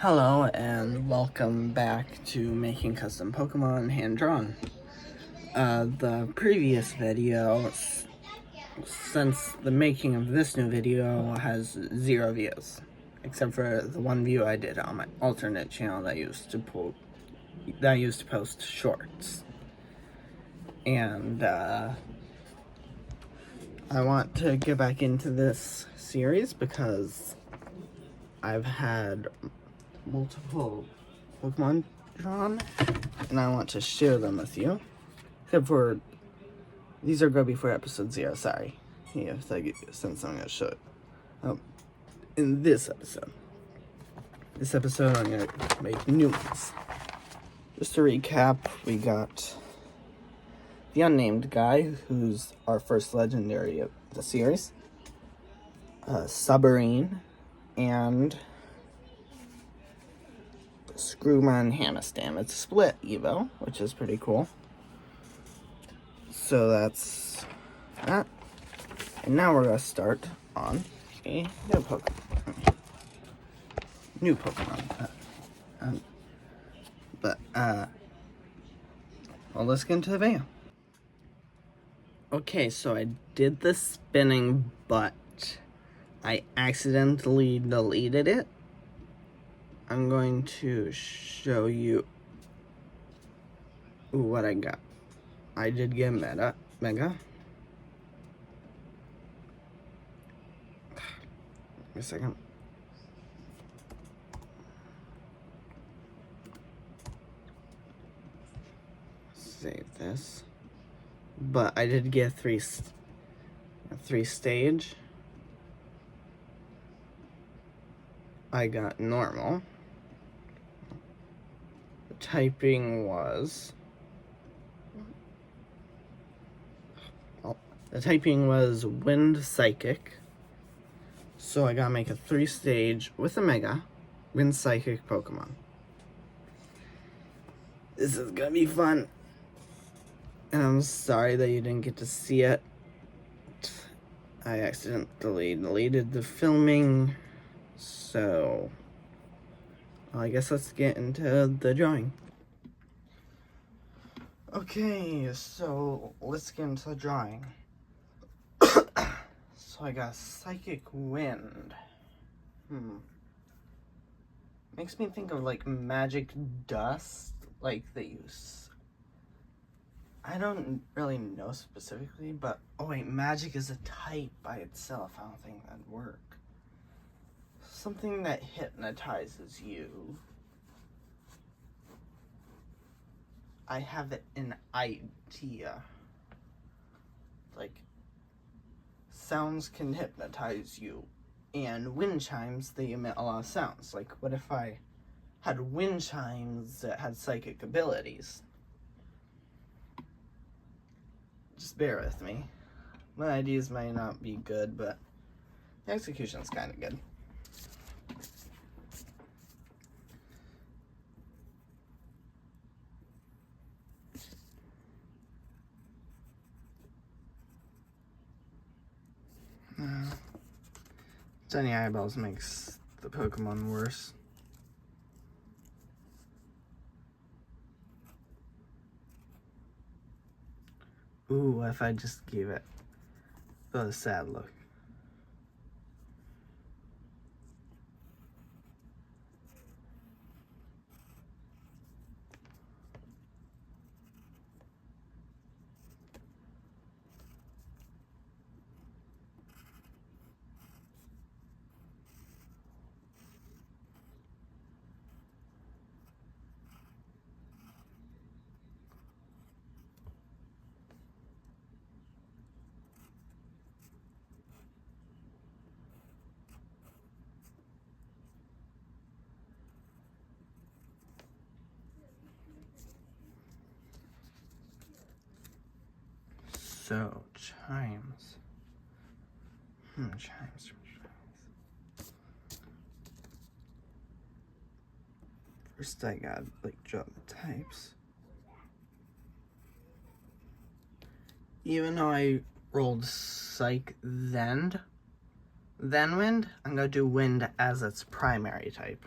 Hello and welcome back to Making Custom Pokemon Hand-Drawn. The previous video, since the making of this new video, has 0 views. Except for the one view I did on my alternate channel that I used to post shorts. And, I want to get back into this series because I've had multiple Pokemon drawn, and I want to share them with you. Except for, these are going to be for episode 0, sorry. Yeah, since I'm going to show it. In this episode, I'm going to make new ones. Just to recap, we got the unnamed guy, who's our first legendary of the series, Submarine, and Screwman Hamistam. It's a split Evo, which is pretty cool. So that's that. And now we're going to start on a new Pokemon. Well, let's get into the video. Okay, so I did the spinning, but I accidentally deleted it. I'm going to show you what I got. I did get Mega. Give me a second. Save this. But I did get a three stage. I got normal. The typing was Wind Psychic. So I gotta make a 3-stage with a Mega Wind Psychic Pokemon. This is gonna be fun. And I'm sorry that you didn't get to see it. I accidentally deleted the filming. So, I guess let's get into the drawing. Okay, so let's get into the drawing. So I got Psychic Wind. Makes me think of like Magic Dust, like they use. I don't really know specifically, but oh wait, Magic is a type by itself. I don't think that'd work. Something that hypnotizes you. I have an idea. Like, sounds can hypnotize you, and wind chimes, they emit a lot of sounds. Like, what if I had wind chimes that had psychic abilities? Just bear with me. My ideas might not be good, but the execution's kind of good. Tiny eyeballs makes the Pokemon worse. Ooh, if I just gave it a sad look. So, chimes. Chimes. First I gotta, draw the types. Even though I rolled Psych then Wind, I'm gonna do Wind as its primary type.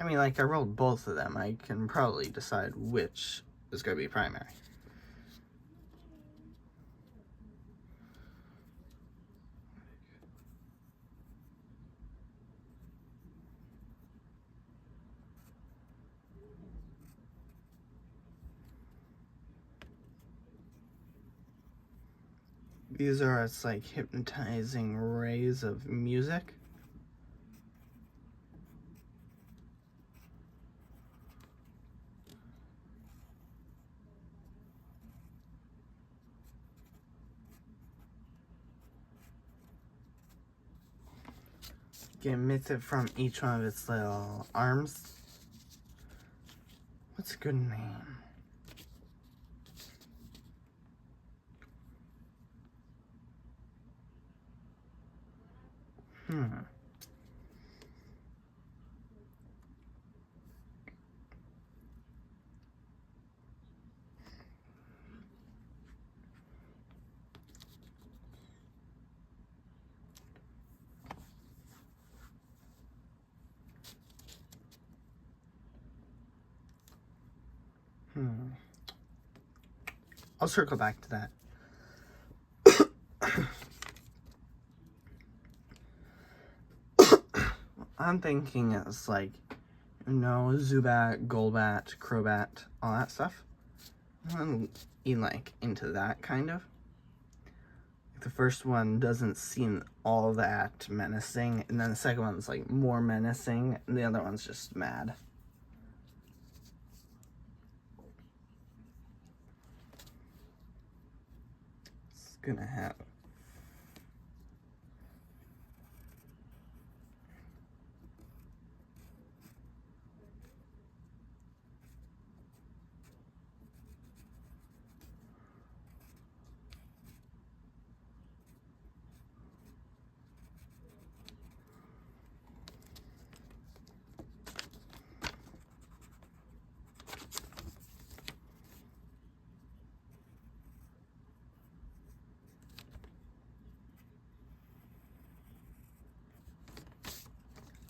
I mean, like, I rolled both of them. I can probably decide which is going to be primary. These are its, like, hypnotizing rays of music. Get emitted from each one of its little arms. What's a good name? I'll circle back to that. I'm thinking it's like, you know, Zubat, Golbat, Crobat, all that stuff. I'm like into that kind of. The first one doesn't seem all that menacing, and then the second one's like more menacing, and the other one's just mad. It's gonna have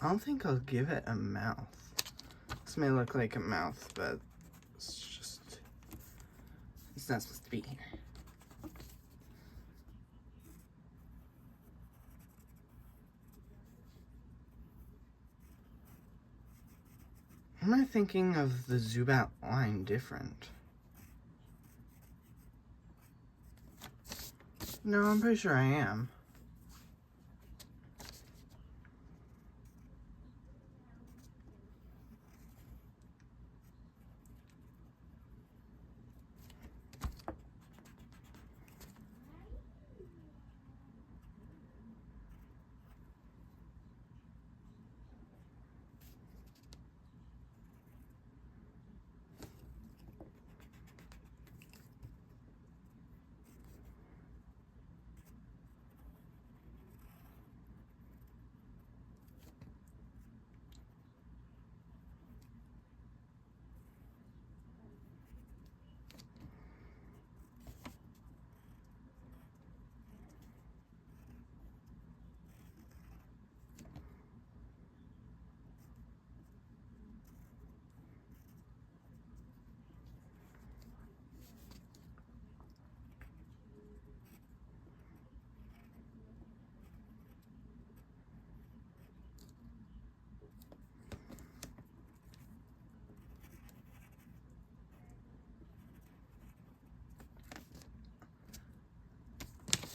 I don't think I'll give it a mouth. This may look like a mouth, but it's not supposed to be here. Am I thinking of the Zubat line different? No, I'm pretty sure I am.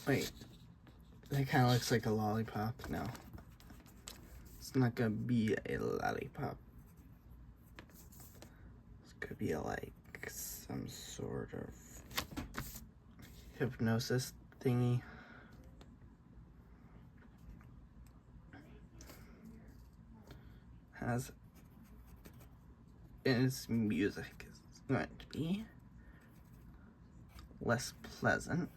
Wait, that kind of looks like a lollipop. No, it's not gonna be a lollipop. It's gonna be like some sort of hypnosis thingy. Has its music is going to be less pleasant.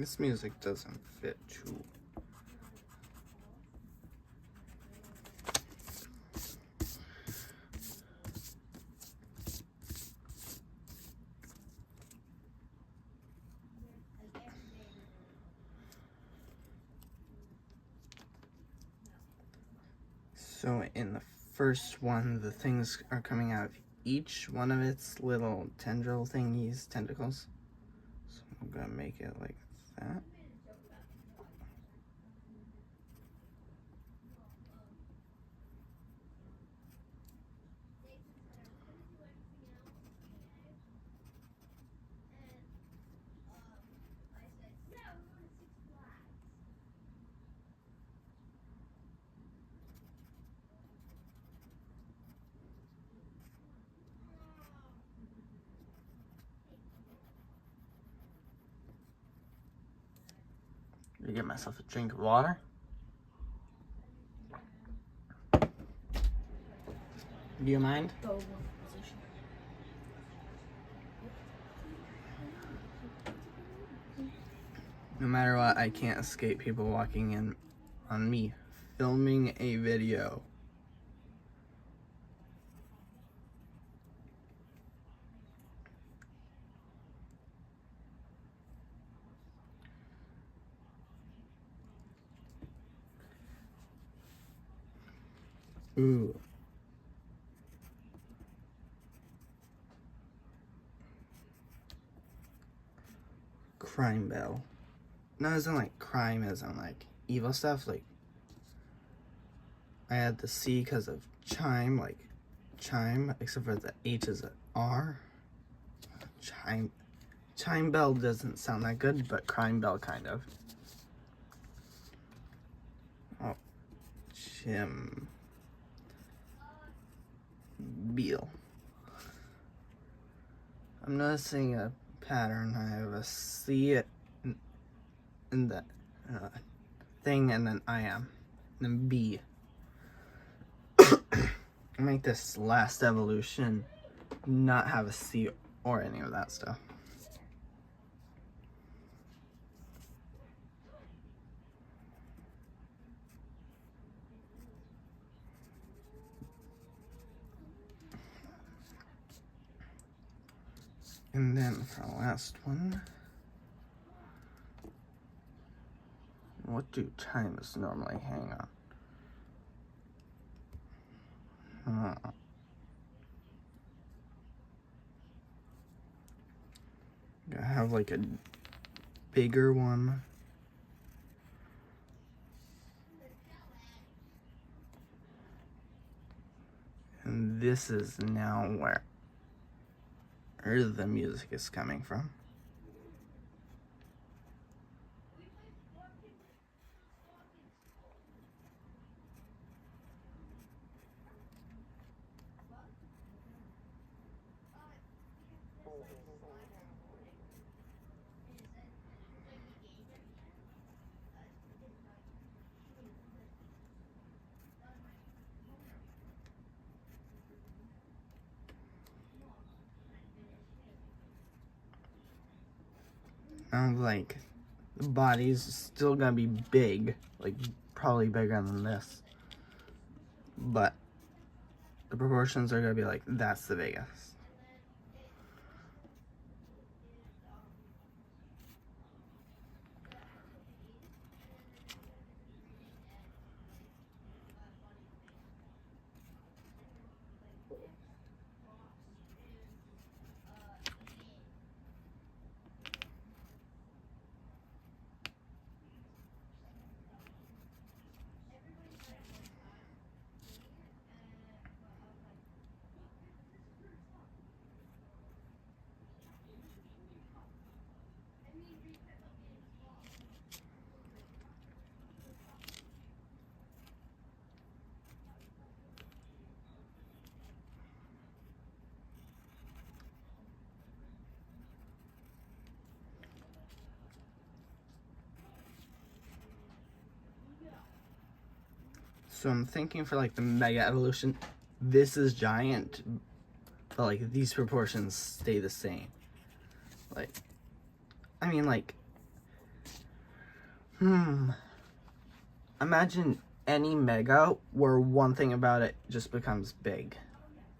This music doesn't fit too. So in the first one, the things are coming out of each one of its little tendril thingies, tentacles. So I'm gonna make it like that. To get myself a drink of water. Do you mind? No matter what, I can't escape people walking in on me filming a video. Ooh. Crime bell. Not as in like crime, as in like evil stuff. Like, I had the C because of chime, like chime, except for the H is an R. Chime. Chime bell doesn't sound that good, but crime bell kind of. Oh. Chim. Beal. I'm noticing a pattern. I have a C in the thing, and then I am, and then B. Make this last evolution not have a C or any of that stuff. And then for the last one, what do chimes normally hang on? I have like a bigger one. And this is now where the music is coming from. Now, like, the body's still gonna be big, like, probably bigger than this. But the proportions are gonna be like, that's the biggest. So I'm thinking for like the mega evolution, this is giant, but like these proportions stay the same. Like, I mean, like, Imagine any mega where one thing about it just becomes big.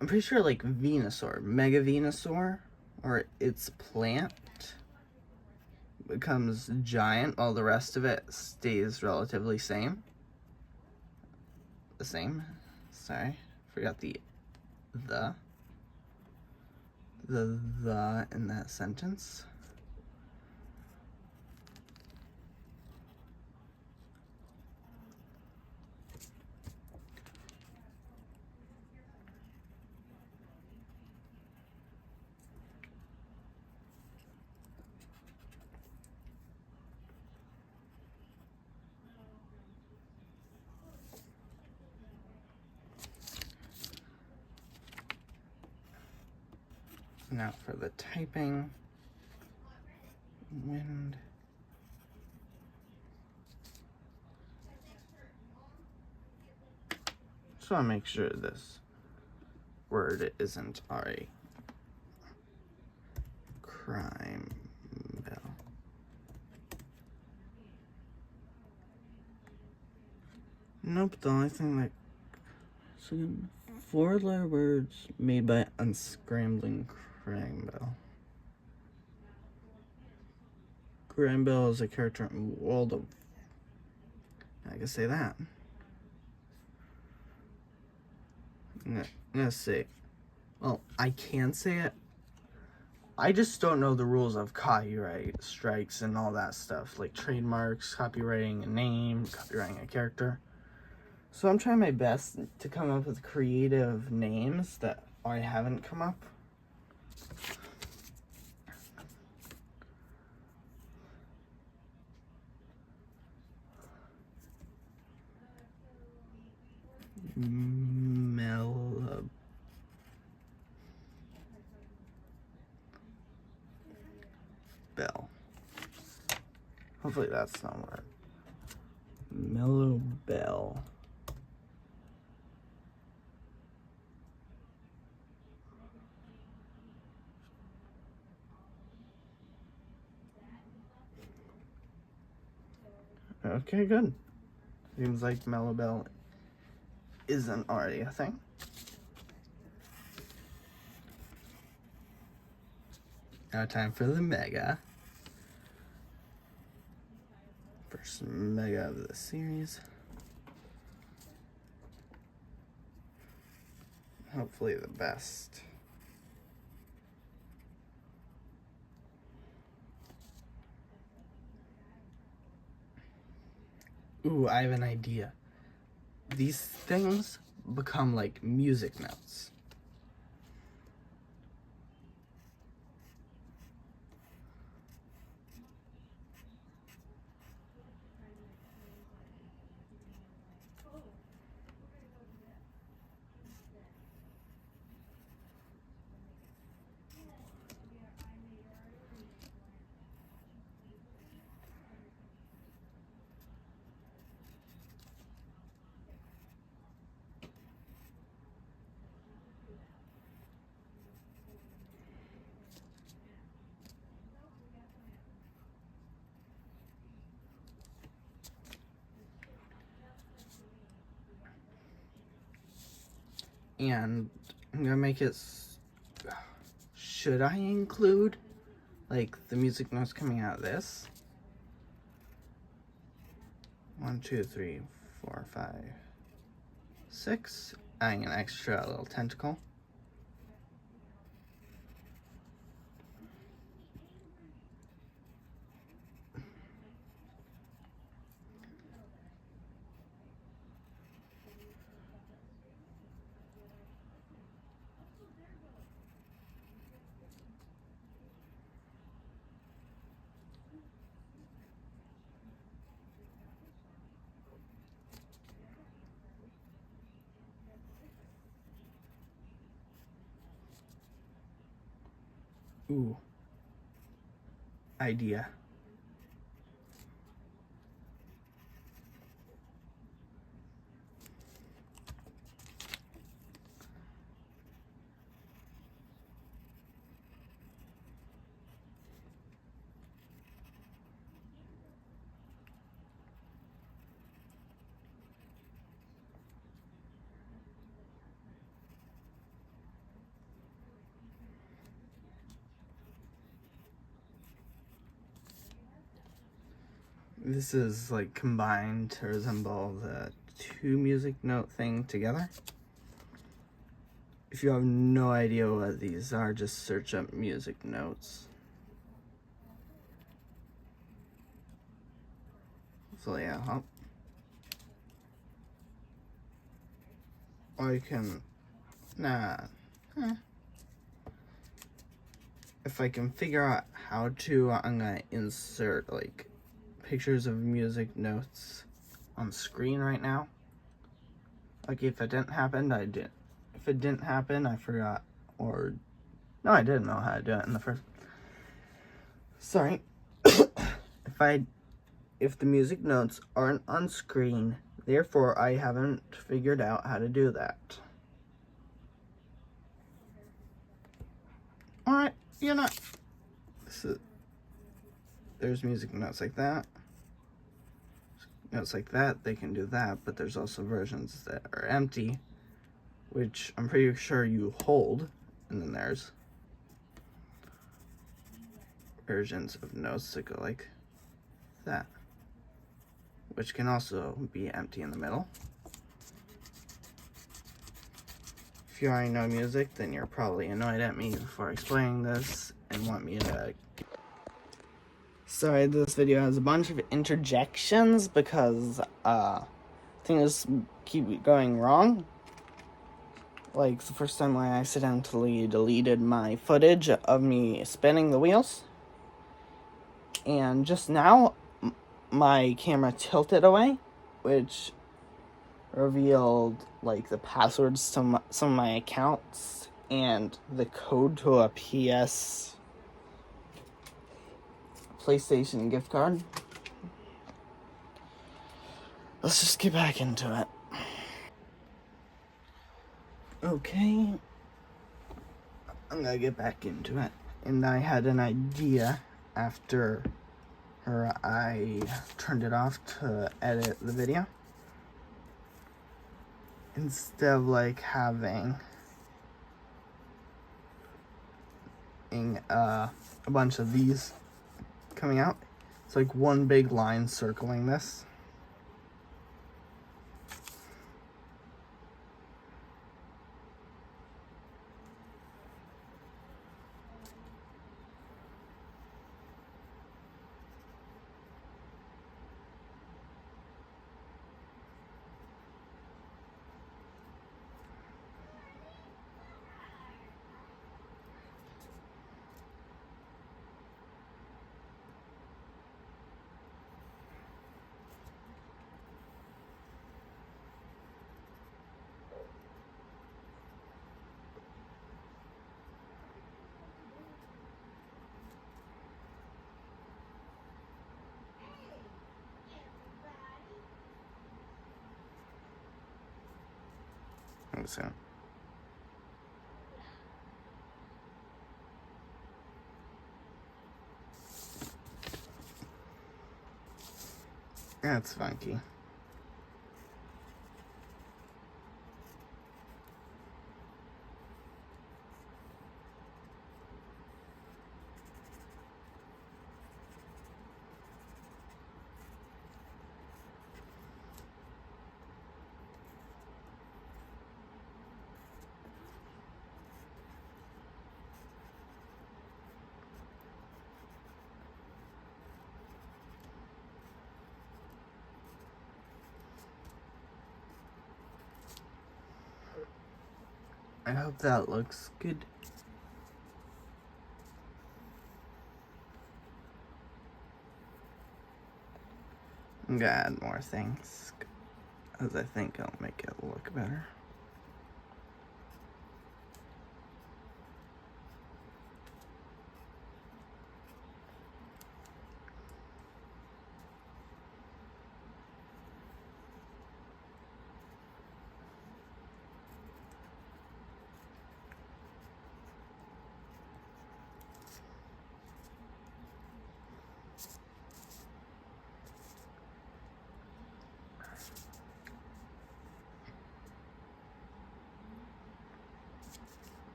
I'm pretty sure like Venusaur, Mega Venusaur, or its plant becomes giant while the rest of it stays relatively same. The same. Sorry, forgot the in that sentence. Now for the typing. Wind. Just want to make sure this word isn't a crime bell. Nope, the only thing that... So, 4-letter words made by unscrambling crime bell. Crime bell is a character in World of... I can say that. I'm gonna say... Well, I can say it. I just don't know the rules of copyright strikes and all that stuff. Like trademarks, copywriting a name, copywriting a character. So I'm trying my best to come up with creative names that I haven't come up. Bell. Hopefully that's not where. Mellow Bell. Okay, good. Seems like Mellow Bell isn't already a thing. Now time for the mega. First mega of the series. Hopefully the best. Ooh, I have an idea. These things become like music notes. And I'm gonna make it, should I include like the music notes coming out of this? 1, 2, 3, 4, 5, 6. Adding an extra little tentacle. Ooh. Idea. this is like combined to resemble the two music note thing together. If you have no idea what these are, just search up music notes. Hopefully it'll help. Or you can, if I can figure out how to, I'm gonna insert like pictures of music notes on screen right now. Like if it didn't happen, I did. If it didn't happen, I forgot, or no, I didn't know how to do it in the first. Sorry. If the music notes aren't on screen, therefore I haven't figured out how to do that. Alright, you're not. There's music notes like that. Notes like that, they can do that, but there's also versions that are empty, which I'm pretty sure you hold, and then there's versions of notes that go like that, which can also be empty in the middle. If you already know music, then you're probably annoyed at me for explaining this and want me to... Sorry, this video has a bunch of interjections because things keep going wrong. Like the first time I accidentally deleted my footage of me spinning the wheels. And just now, my camera tilted away, which revealed like the passwords to some of my accounts and the code to a PlayStation gift card. Let's just get back into it. Okay, I'm gonna get back into it. And I had an idea after I turned it off to edit the video. Instead of like having a bunch of these coming out, it's like one big line circling this. So that's funky. I hope that looks good. I'm gonna add more things, because I think it'll make it look better.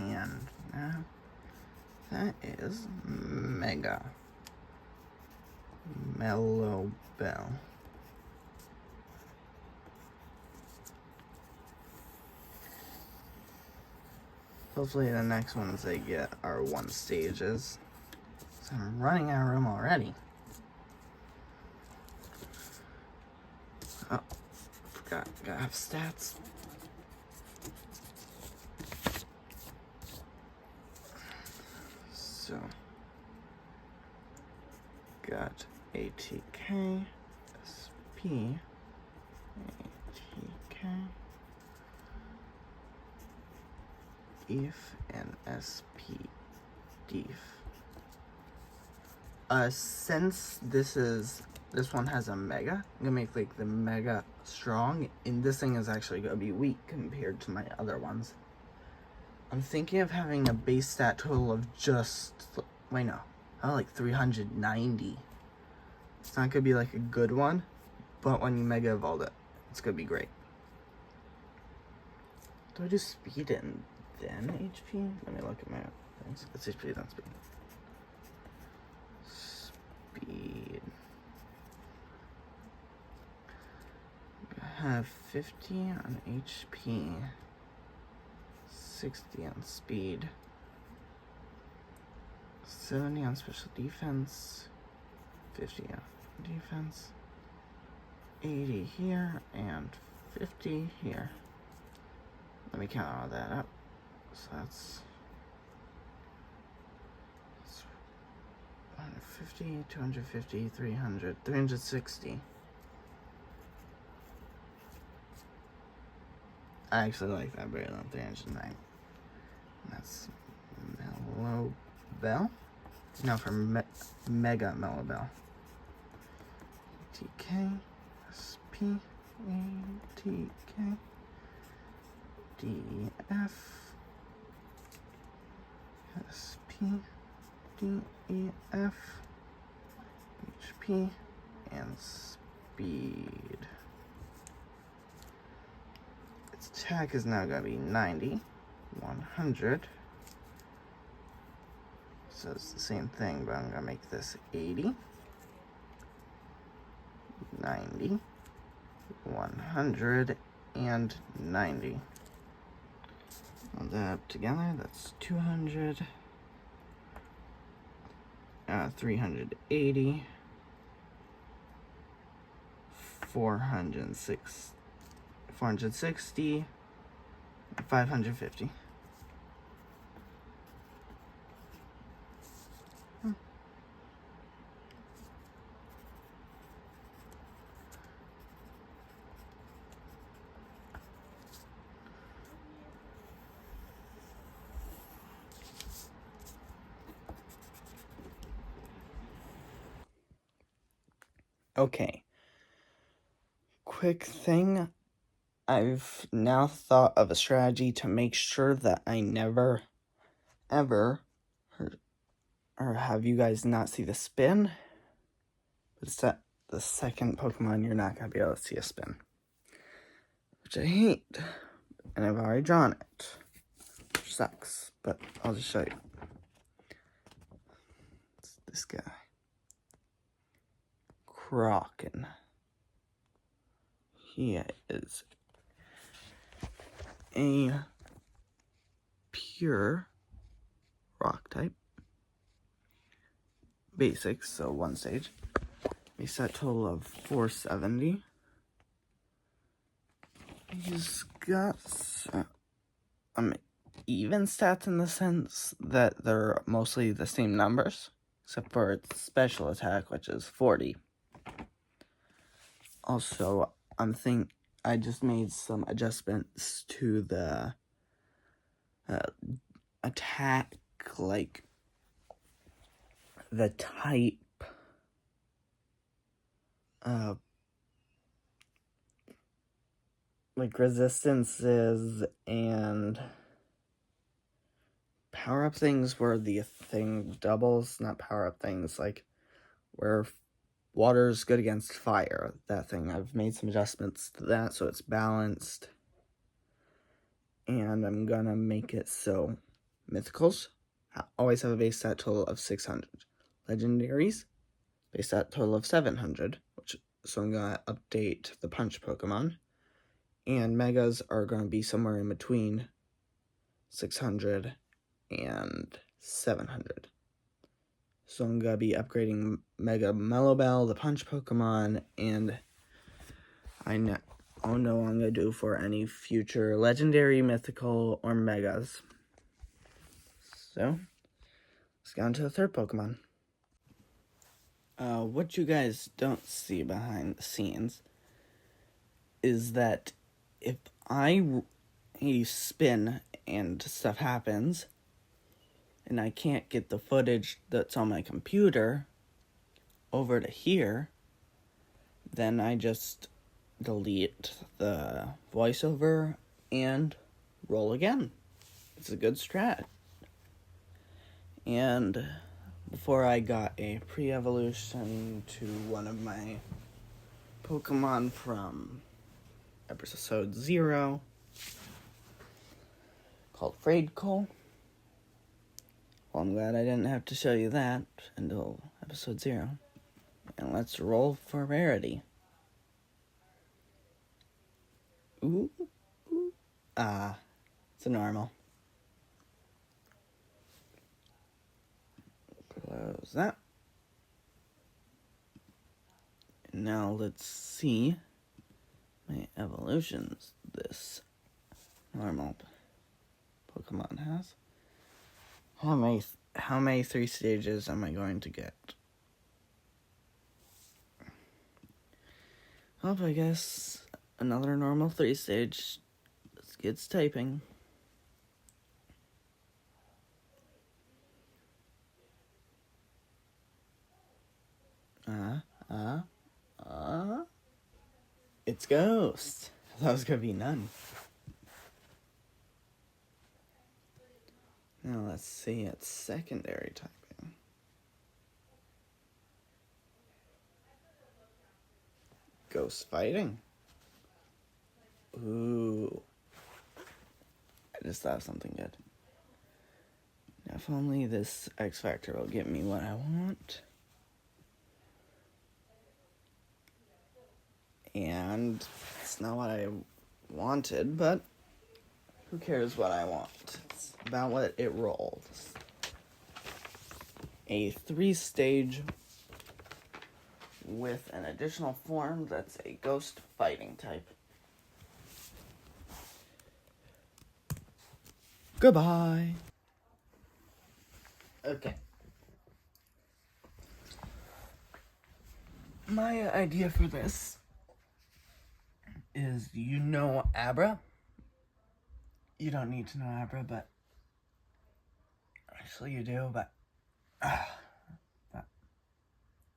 And now that is Mega Mellow Bell. Hopefully the next ones they get are 1 stages. So I'm running out of room already. Oh, forgot. Gotta have stats. So, got ATK, SP, ATK, EF, and SP, DEF. Since this one has a Mega, I'm gonna make like the Mega strong, and this thing is actually gonna be weak compared to my other ones. I'm thinking of having a base stat total of just, wait no, like 390. It's not gonna be like a good one, but when you Mega Evolve it, it's gonna be great. Do I do speed and then HP? Let me look at my things. It's HP then speed. Speed. I have 50 on HP. 60 on speed, 70 on special defense, 50 on defense, 80 here, and 50 here. Let me count all that up. So that's 150, 250, 300, 360. I actually like that better than 309. That's Mellow Bell. Now for Mega Mellow Bell. TK, SP, ATK, DEF, SP, DEF, HP, and speed. Its attack is now going to be 90, 100. So it's the same thing, but I'm going to make this 80, 90, 100, and 90. Add that up together, that's 200, 380, 460, 550. Okay. Quick thing. I've now thought of a strategy to make sure that I never, ever, or have you guys not see the spin. It's that the second Pokemon you're not going to be able to see a spin. Which I hate. And I've already drawn it. Which sucks. But I'll just show you. It's this guy. Kraken. He is a pure rock type. Basics, so 1 stage. A set total of 470. He's got even stats in the sense that they're mostly the same numbers, except for its special attack, which is 40. Also, I just made some adjustments to the attack, like the type, like resistances and power-up things where the thing doubles, not power-up things, like where water's good against fire, that thing. I've made some adjustments to that so it's balanced. And I'm gonna make it so Mythicals always have a base stat total of 600. Legendaries, base stat total of 700, so I'm going to update the punch Pokemon. And Megas are going to be somewhere in between 600 and 700. So I'm going to be upgrading Mega Mellowbell, the punch Pokemon, and I'll know what I'm going to do for any future Legendary, Mythical, or Megas. So, let's get on to the third Pokemon. What you guys don't see behind the scenes is that if I spin and stuff happens, and I can't get the footage that's on my computer over to here, then I just delete the voiceover and roll again. It's a good strat. And before I got a pre-evolution to one of my Pokemon from episode 0 called Freydcole. Well, I'm glad I didn't have to show you that until episode 0. And let's roll for rarity. Ooh. It's a normal. Close that. And now let's see my evolutions this normal Pokemon has. How many 3 stages am I going to get? Well, I guess another normal 3 stage. It's typing. It's Ghost. I thought it was gonna be none. Now let's see its secondary typing. Ghost fighting. Ooh. I just thought of something good. Now, if only this X Factor will get me what I want. And it's not what I wanted, but who cares what I want? It's about what it rolls. A 3-stage with an additional form that's a ghost fighting type. Goodbye. Okay. My idea for this is, Abra? You don't need to know Abra, but actually you do, but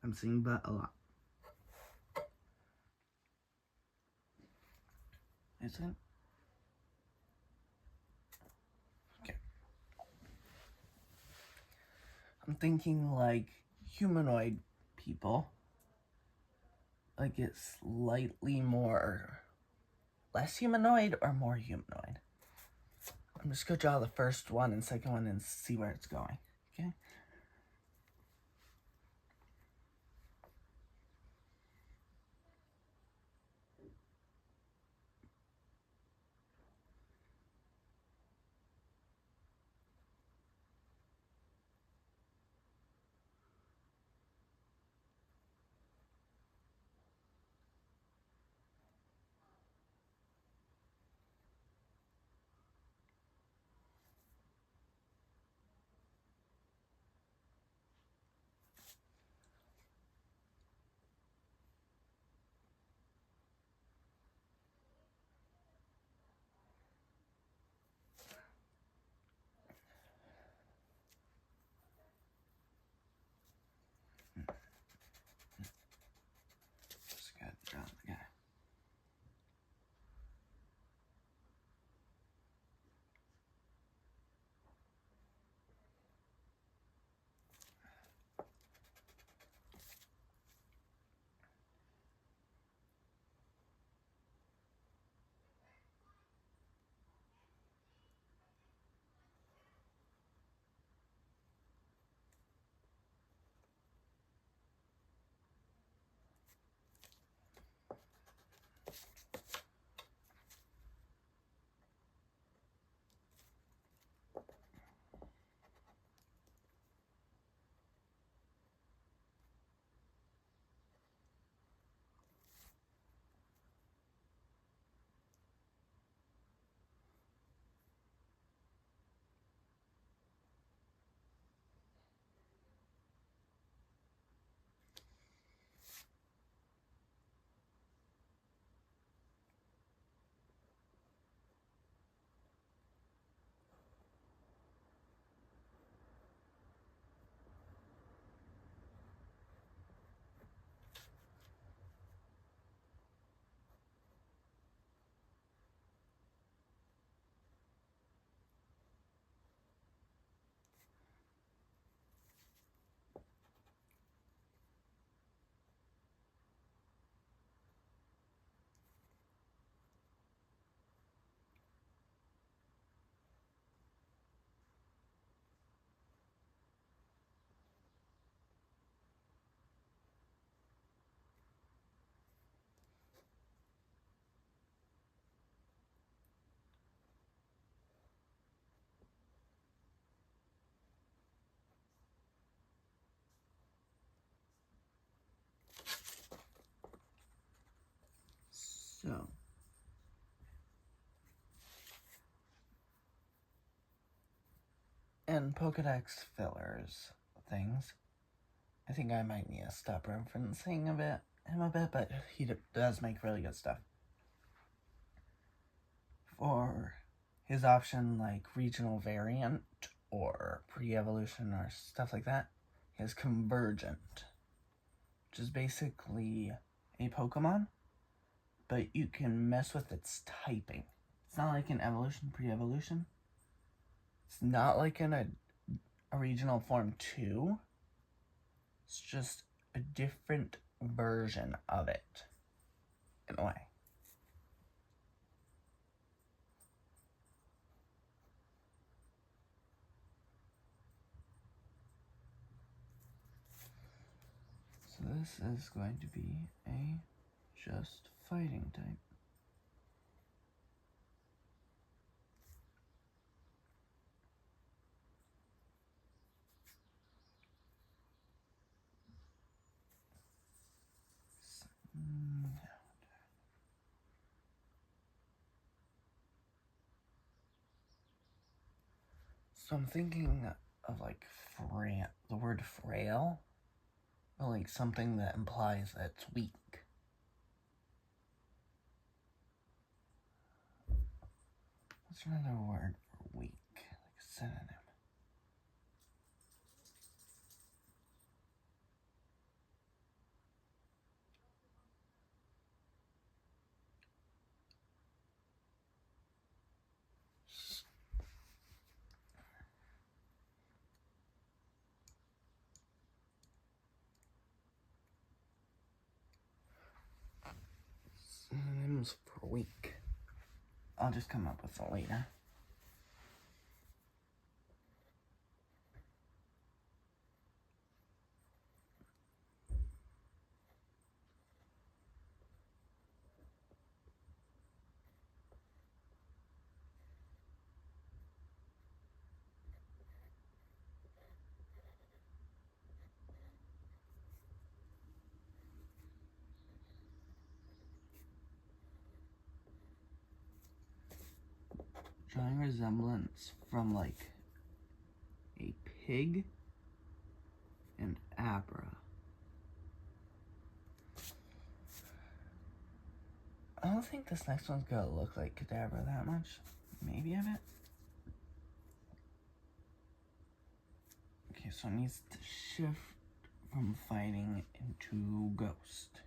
I'm seeing but a lot. Is it? Okay. I'm thinking like humanoid people. Like it's slightly more less humanoid or more humanoid. I'm just gonna draw the first one and second one and see where it's going. Okay? So, and Pokedex fillers things. I think I might need to stop referencing him a bit, but he does make really good stuff. For his option, like regional variant or pre-evolution or stuff like that, he has Convergent, which is basically a Pokemon, but you can mess with its typing. It's not like an evolution, pre-evolution. It's not like in a regional form 2. It's just a different version of it, in a way. So this is going to be a just fighting type. So I'm thinking of like the word frail, or like something that implies that it's weak. What's another word for weak? Like a synonym. Synonyms for weak. I'll just come up with it later. Drawing resemblance from like a pig and Abra. I don't think this next one's gonna look like Kadabra that much. Maybe a bit. Okay, so it needs to shift from fighting into ghost.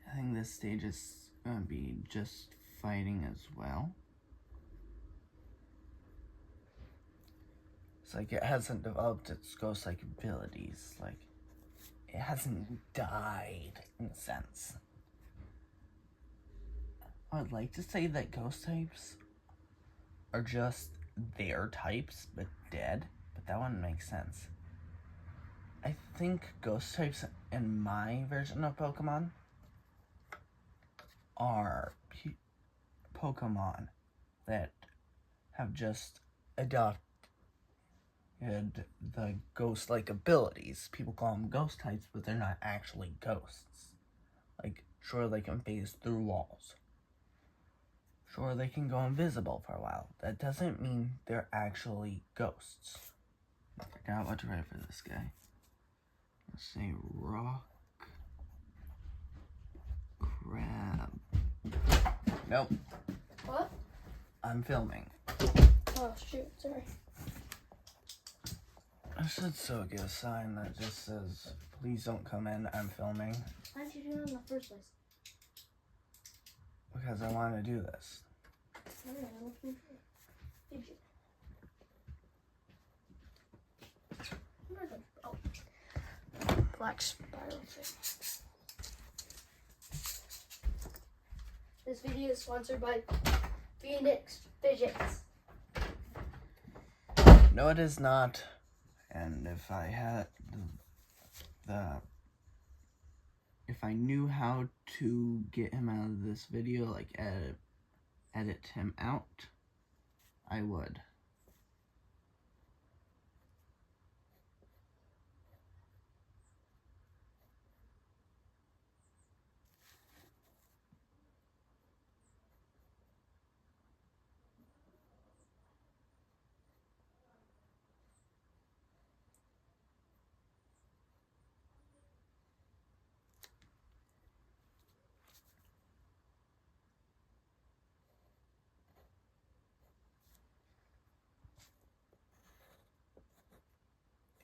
I think this stage is going to be just fighting as well. It's like it hasn't developed its ghost-like abilities. Like, it hasn't died, in a sense. I would like to say that ghost types are just their types, but dead. But that wouldn't make sense. I think ghost types in my version of Pokemon are Pokemon that have just adopted the ghost-like abilities. People call them ghost types, but they're not actually ghosts. Like, sure, they can phase through walls. Sure, they can go invisible for a while. That doesn't mean they're actually ghosts. I forgot what to write for this guy. Let's say rock crab. Nope. What? I'm filming. Oh, shoot, sorry. I should so get a sign that just says, please don't come in, I'm filming. Why did you do it in the first place? Because I want to do this. Fidget. Oh. Black spiral thing. This video is sponsored by Phoenix Fidgets. No, it is not. And if I had if I knew how to get him out of this video, like edit him out, I would.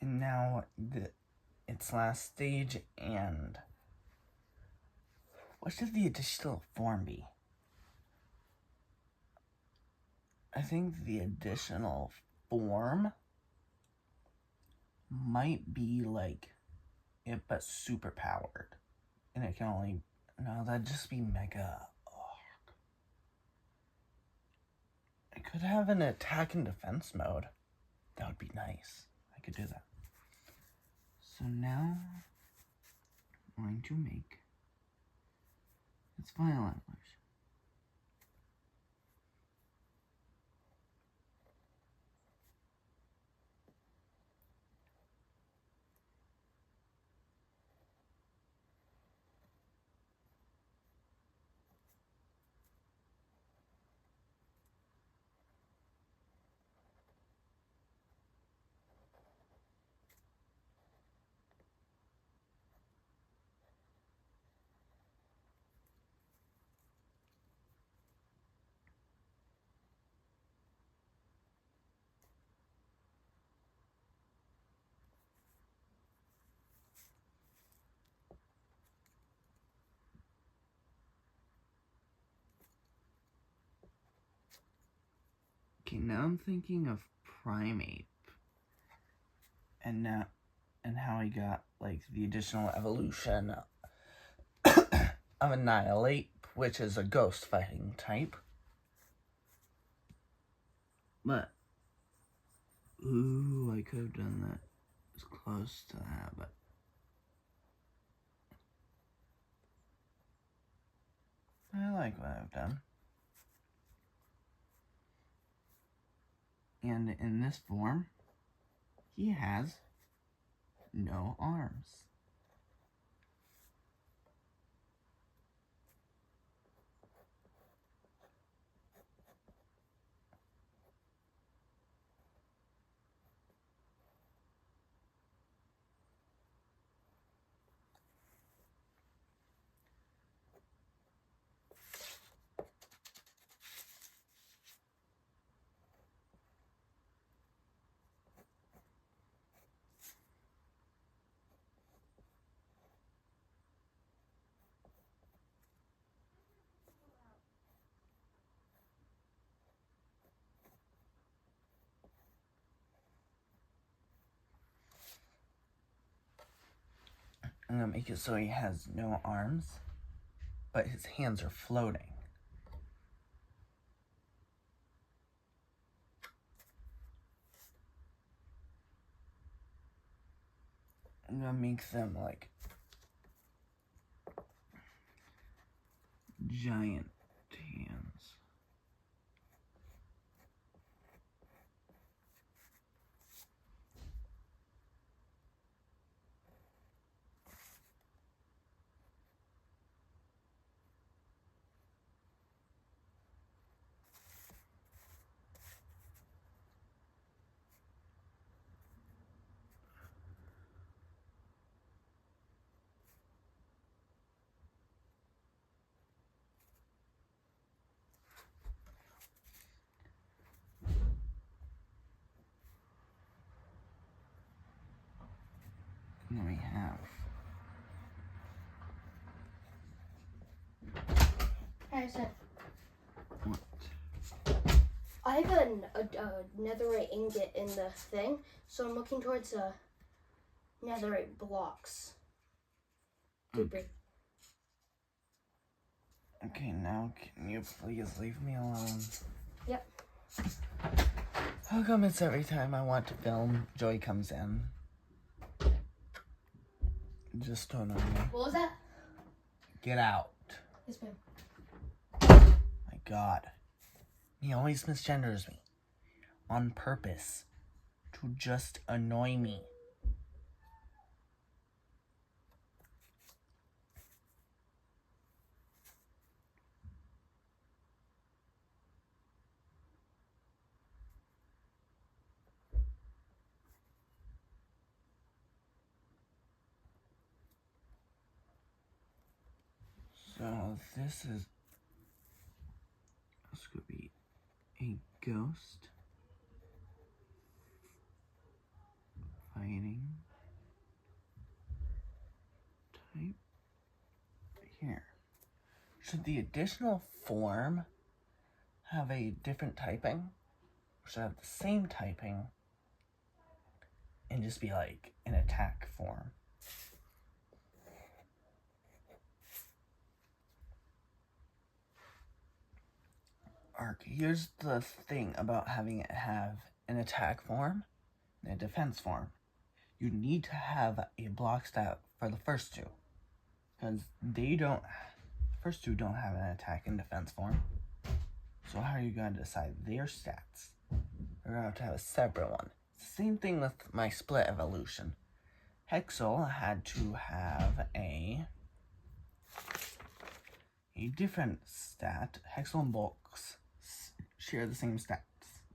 And now its last stage, and what should the additional form be? I think the additional form might be like it, but super powered. And it can only, no, that'd just be mega. Oh. I could have an attack and defense mode. That would be nice. I could do that. So now, I'm going to make its final evolution. Okay, now I'm thinking of Primeape, and how he got like the additional evolution of Annihilate, which is a ghost fighting type. But ooh, I could have done that as close to that, but I like what I've done. And in this form, he has no arms. I'm gonna make it so he has no arms, but his hands are floating. I'm gonna make them like giant hands. And then we have. Harrison, What? I have a netherite ingot in the thing, so I'm looking towards the netherite blocks. Okay, now can you please leave me alone? Yep. How come it's every time I want to film, Joy comes in? Just don't annoy me. What was that? Get out. Yes, ma'am. My God. He always misgenders me. On purpose. To just annoy me. So this could be a ghost fighting type here. Should the additional form have a different typing? Or should it have the same typing and just be like an attack form? Ark, here's the thing about having it have an attack form and a defense form. You need to have a block stat for the first two. Because the first two don't have an attack and defense form. So how are you going to decide their stats? You're going to have a separate one. Same thing with my split evolution. Hexel had to have a different stat. Hexel and Bulks share the same stats,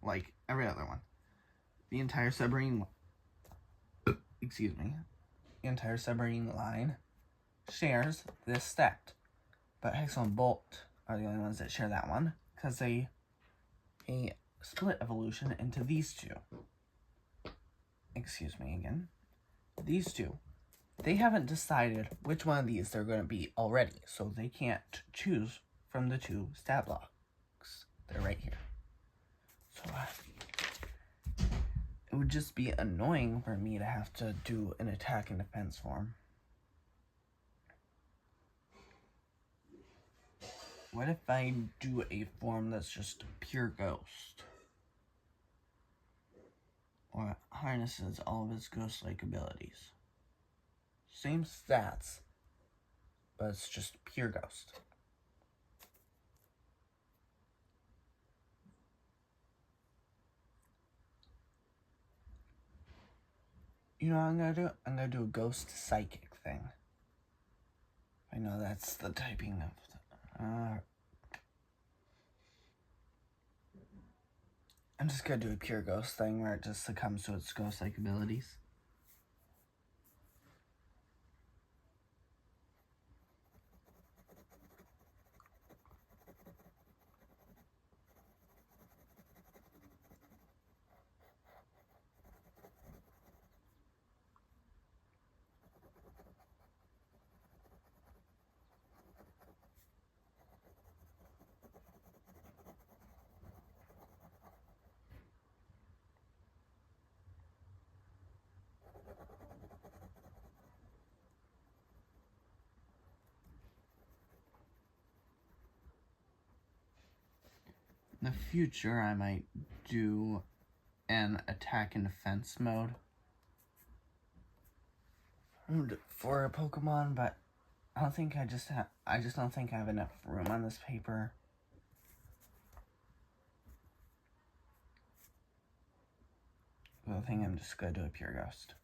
like every other one. The entire submarine, the entire submarine line shares this stat. But Hexel and Bolt are the only ones that share that one, because they split evolution into these two. These two. They haven't decided which one of these they're going to be already, so they can't choose from the two stat blocks. They're right here. So it would just be annoying for me to have to do an attack and defense form. What if I do a form that's just pure ghost? Or harnesses all of its ghost-like abilities. Same stats, but it's just pure ghost. You know what I'm gonna do? I'm gonna do a ghost psychic thing. I know that's the typing of I'm just gonna do a pure ghost thing where it just succumbs to its ghost-like abilities. In the future, I might do an attack and defense mode for a Pokemon, but I don't think I just don't think I have enough room on this paper. I think I'm just gonna do a pure ghost.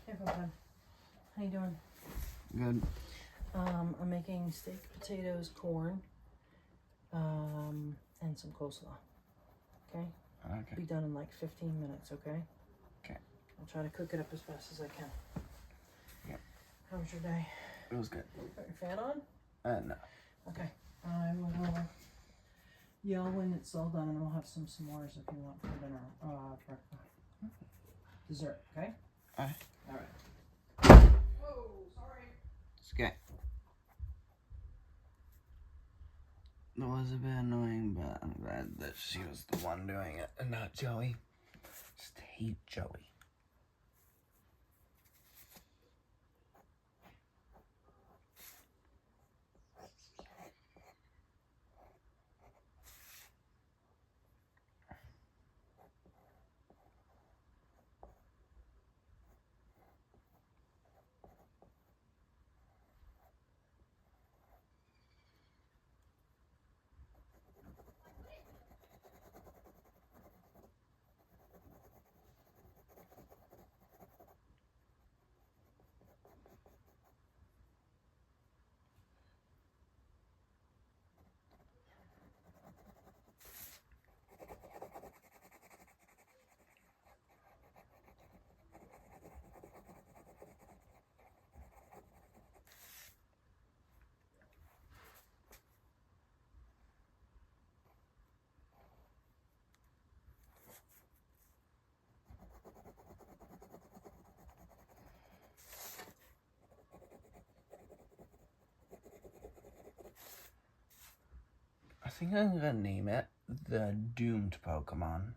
Hey, Papa. How you doing? Good. I'm making steak, potatoes, corn, and some coleslaw. Okay? Okay. Be done in like 15 minutes, okay? Okay. I'll try to cook it up as fast as I can. Yep. How was your day? It was good. Got your fan on? No. Okay. I will yell when it's all done, and we'll have some s'mores if you want for dinner. For dessert, okay? Alright. Alright. Whoa, sorry. It's okay. It was a bit annoying, but I'm glad that she was the one doing it and not Joey. Just hate Joey. I think I'm gonna name it the Doomed Pokemon.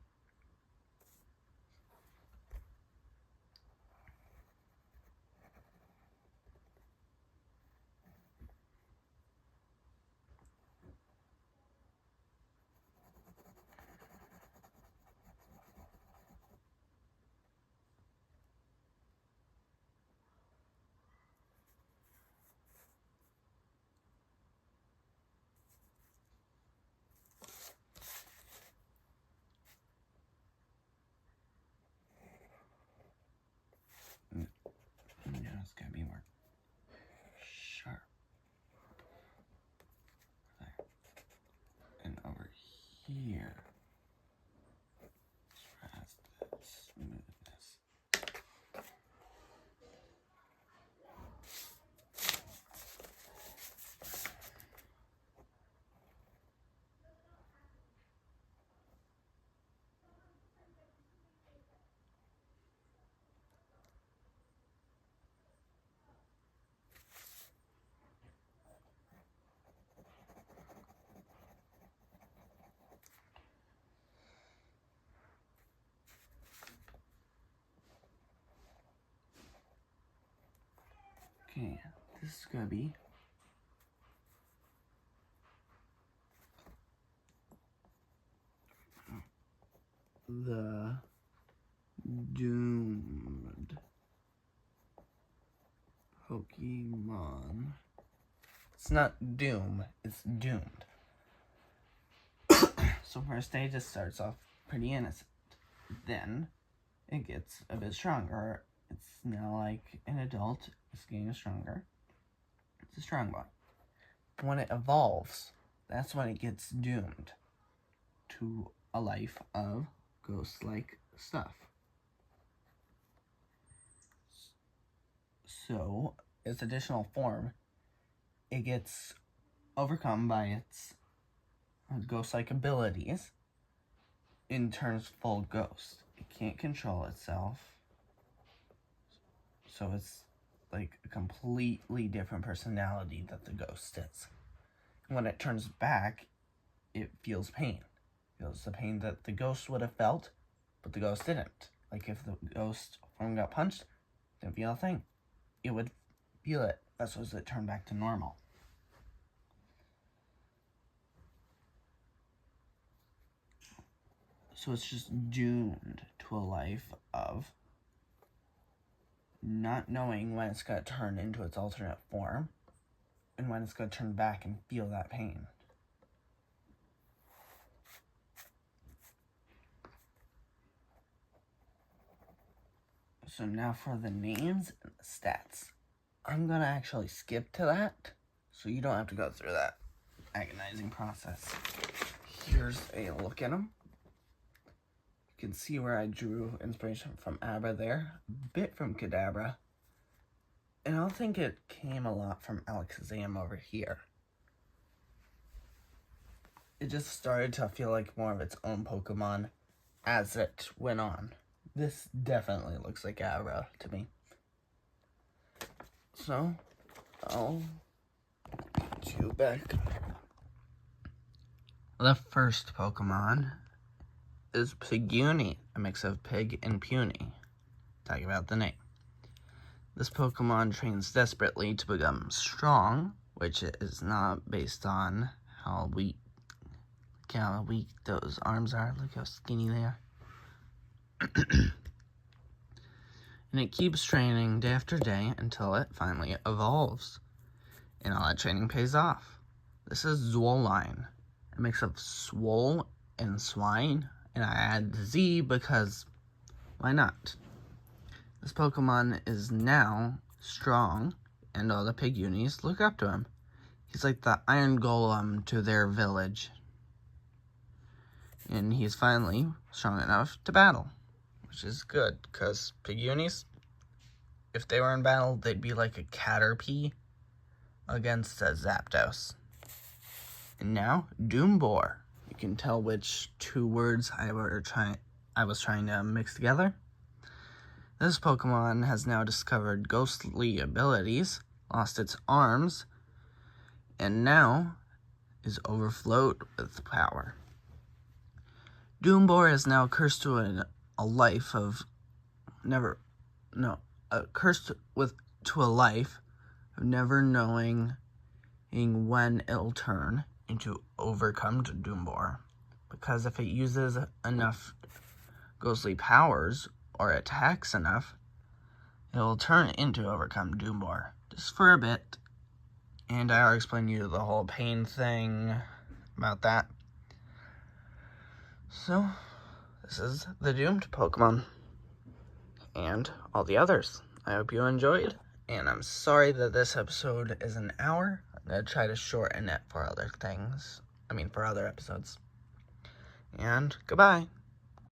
Yeah, it's gotta be more sharp. There. And over here. Has the smoothness. Okay, this is gonna be the Doomed Pokemon. It's not Doom, it's Doomed. So first stage, it starts off pretty innocent. Then it gets a bit stronger. It's now like an adult. It's getting stronger. It's a strong one. When it evolves, that's when it gets doomed to a life of ghost-like stuff. So, its additional form, it gets overcome by its ghost-like abilities and turns full ghost. It can't control itself. So it's like a completely different personality that the ghost is. When it turns back, it feels pain. It feels the pain that the ghost would have felt, but the ghost didn't. Like if the ghost form got punched, it didn't feel a thing. It would feel it. That's as it turned back to normal. So it's just doomed to a life of not knowing when it's going to turn into its alternate form and when it's going to turn back and feel that pain. So now for the names and the stats. I'm going to actually skip to that so you don't have to go through that agonizing process. Here's a look at them. You can see where I drew inspiration from Abra there, a bit from Kadabra, and I don't think it came a lot from Alakazam over here. It just started to feel like more of its own Pokemon as it went on. This definitely looks like Abra to me. So, I'll put you back. The first Pokemon is Piguni, a mix of pig and puny. Talking about the name. This Pokemon trains desperately to become strong, which is not based on how weak those arms are. Look how skinny they are. And it keeps training day after day until it finally evolves. And all that training pays off. This is Zwoline, a mix of swole and swine. And I add Z because why not? This Pokemon is now strong, and all the Pigunis look up to him. He's like the Iron Golem to their village. And he's finally strong enough to battle, which is good, because Pigunis, if they were in battle, they'd be like a Caterpie against a Zapdos. And now, Doombor. You can tell which two words I was trying to mix together. This Pokemon has now discovered ghostly abilities, lost its arms, and now is overflowed with power. Doombor is now cursed to a life of never knowing when it'll turn into overcome to Doombor, because if it uses enough ghostly powers or attacks enough, it'll turn into overcome Doombor, just for a bit. And I already explained to you the whole pain thing about that. So, this is the doomed Pokemon, and all the others. I hope you enjoyed, and I'm sorry that this episode is an hour. I'm going to try to shorten it for other episodes. And goodbye.